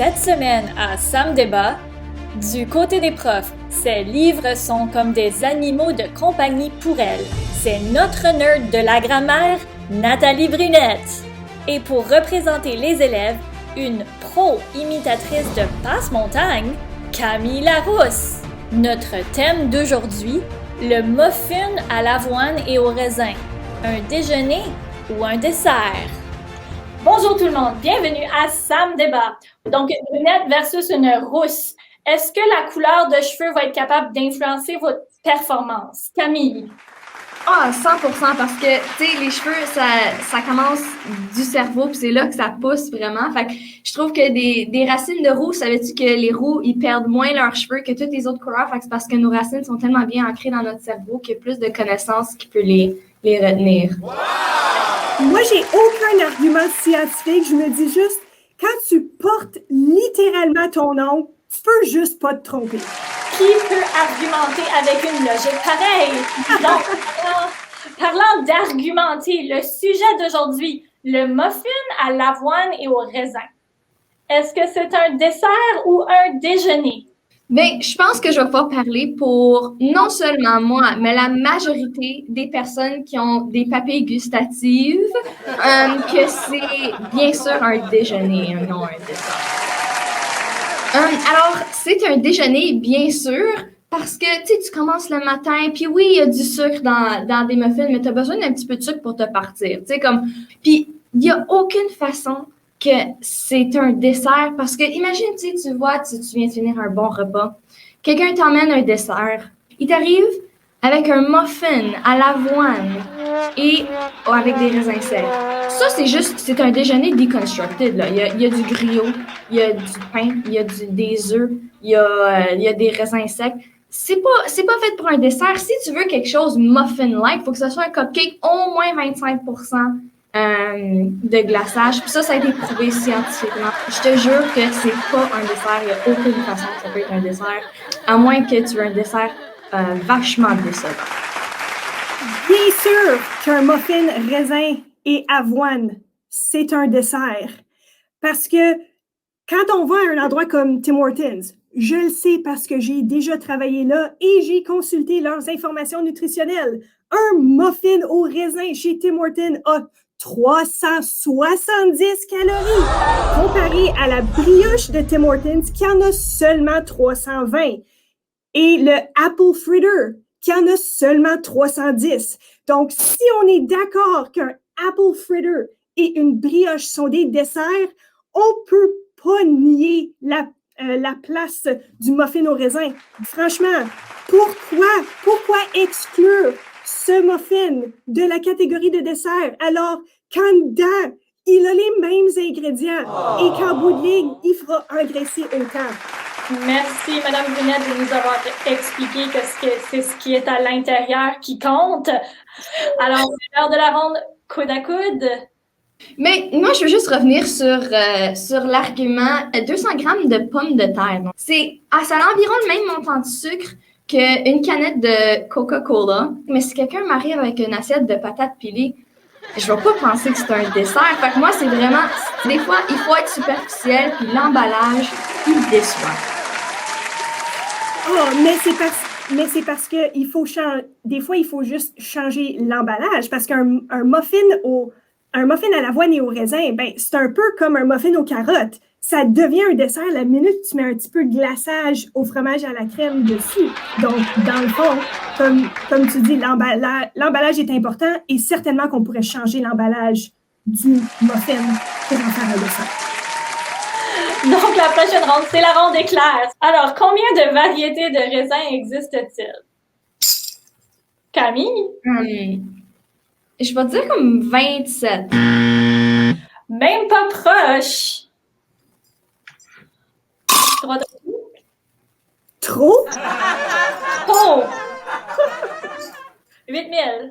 Cette semaine à Sam Débat, du côté des profs, ces livres sont comme des animaux de compagnie pour elle. C'est notre nerd de la grammaire, Nathalie Brunette. Et pour représenter les élèves, une pro-imitatrice de passe-montagne, Camille Larousse. Notre thème d'aujourd'hui, le muffin à l'avoine et au raisin. Un déjeuner ou un dessert? Bonjour tout le monde, bienvenue à Sam Débat. Donc, une brunette versus une rousse. Est-ce que la couleur de cheveux va être capable d'influencer votre performance? Camille? Ah, 100%, parce que, tu sais, les cheveux, ça commence du cerveau, puis c'est là que ça pousse vraiment. Fait que je trouve que des racines de roux, savais-tu que les roux, ils perdent moins leurs cheveux que toutes les autres couleurs? Fait que c'est parce que nos racines sont tellement bien ancrées dans notre cerveau qu'il y a plus de connaissances qui peut les retenir. Wow! Moi, j'ai aucun argument scientifique. Je me dis juste, quand tu portes littéralement ton nom, tu peux juste pas te tromper. Qui peut argumenter avec une logique pareille? Donc, parlant d'argumenter, le sujet d'aujourd'hui, le muffin à l'avoine et au raisin. Est-ce que c'est un dessert ou un déjeuner? Bien, je pense que je vais pouvoir parler pour non seulement moi, mais la majorité des personnes qui ont des papilles gustatives, que c'est bien sûr un déjeuner, non un dessert. Alors, c'est un déjeuner, bien sûr, parce que, tu commences le matin, puis oui, il y a du sucre dans des muffins, mais tu as besoin d'un petit peu de sucre pour te partir, tu sais, comme... Puis, il n'y a aucune façon que c'est un dessert, parce que, imagine, tu vois, tu viens de finir un bon repas, quelqu'un t'emmène un dessert, il t'arrive avec un muffin à l'avoine et avec des raisins secs. Ça, c'est un déjeuner deconstructed, là. Il y a du griot, il y a du pain, il y a des œufs, il y a des raisins secs. C'est pas fait pour un dessert. Si tu veux quelque chose muffin-like, il faut que ce soit un cupcake au moins 25% de glaçage. Puis ça a été prouvé scientifiquement. Je te jure que c'est pas un dessert. Il n'y a aucune façon que ça peut être un dessert, à moins que tu veux un dessert vachement décevant. Bien sûr qu'un muffin raisin et avoine, c'est un dessert. Parce que quand on va à un endroit comme Tim Hortons, je le sais parce que j'ai déjà travaillé là et j'ai consulté leurs informations nutritionnelles. Un muffin au raisin chez Tim Hortons a 370 calories, comparé à la brioche de Tim Hortons qui en a seulement 320. Et le apple fritter qui en a seulement 310. Donc, si on est d'accord qu'un apple fritter et une brioche sont des desserts, on peut pas nier la place du muffin au raisin. Franchement, pourquoi exclure ce muffin de la catégorie de dessert alors qu'en dedans, il a les mêmes ingrédients et qu'en bout de ligne, il fera engraisser autant? Merci, Madame Brunette, de nous avoir expliqué que c'est ce qui est à l'intérieur qui compte. Alors, c'est l'heure de la ronde coude à coude. Mais moi, je veux juste revenir sur l'argument 200 grammes de pommes de terre. Donc, ça a environ le même montant de sucre qu'une canette de Coca-Cola. Mais si quelqu'un m'arrive avec une assiette de patates pilées, je vais pas penser que c'est un dessert. Fait que moi, c'est vraiment... Des fois, il faut être superficiel, puis l'emballage, il déçoit. Oh, mais c'est parce que des fois, il faut juste changer l'emballage. Parce qu'un muffin à l'avoine et au raisin, ben, c'est un peu comme un muffin aux carottes. Ça devient un dessert la minute que tu mets un petit peu de glaçage au fromage à la crème dessus. Donc, dans le fond, comme tu dis, l'emballage est important et certainement qu'on pourrait changer l'emballage du muffin pour en faire un dessert. Donc, la prochaine ronde, c'est la ronde éclair. Alors, combien de variétés de raisins existe-t-il? Camille? Je vais dire comme 27. Même pas proche. Trop? Trop! 8000.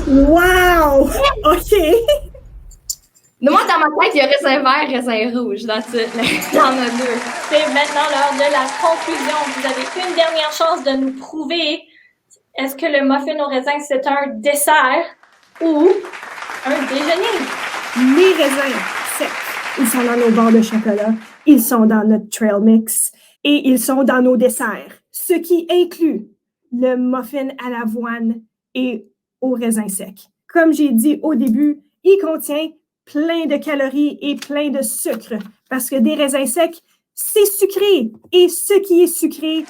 Wow! OK! Moi, dans ma tête, il y a raisin vert, raisin rouge. Il y en a deux. C'est maintenant l'heure de la conclusion. Vous avez une dernière chance de nous prouver est-ce que le muffin au raisin, c'est un dessert ou un déjeuner? Les raisins secs. ils sont dans nos barres de chocolat, ils sont dans notre trail mix et ils sont dans nos desserts, ce qui inclut le muffin à l'avoine et au raisin sec. Comme j'ai dit au début, il contient plein de calories et plein de sucre parce que des raisins secs, c'est sucré et ce qui est sucré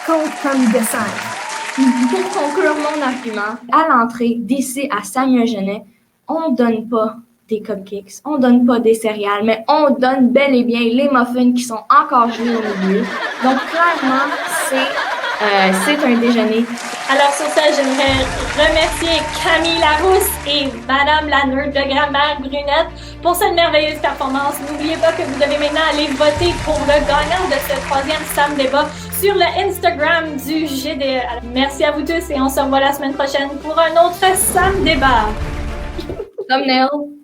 compte comme dessert. Pour conclure mon argument, à l'entrée, d'ici à Samuel Genet, on ne donne pas des cupcakes, on ne donne pas des céréales, mais on donne bel et bien les muffins qui sont encore gelés au milieu. Donc, clairement, c'est un déjeuner. Alors sur ça, j'aimerais remercier Camille Larousse et Madame la nerd de grammaire Brunette pour cette merveilleuse performance. N'oubliez pas que vous devez maintenant aller voter pour le gagnant de ce 3e Sam Débat sur le Instagram du GDE. Merci à vous tous et on se revoit la semaine prochaine pour un autre Sam Débat. Thumbnail.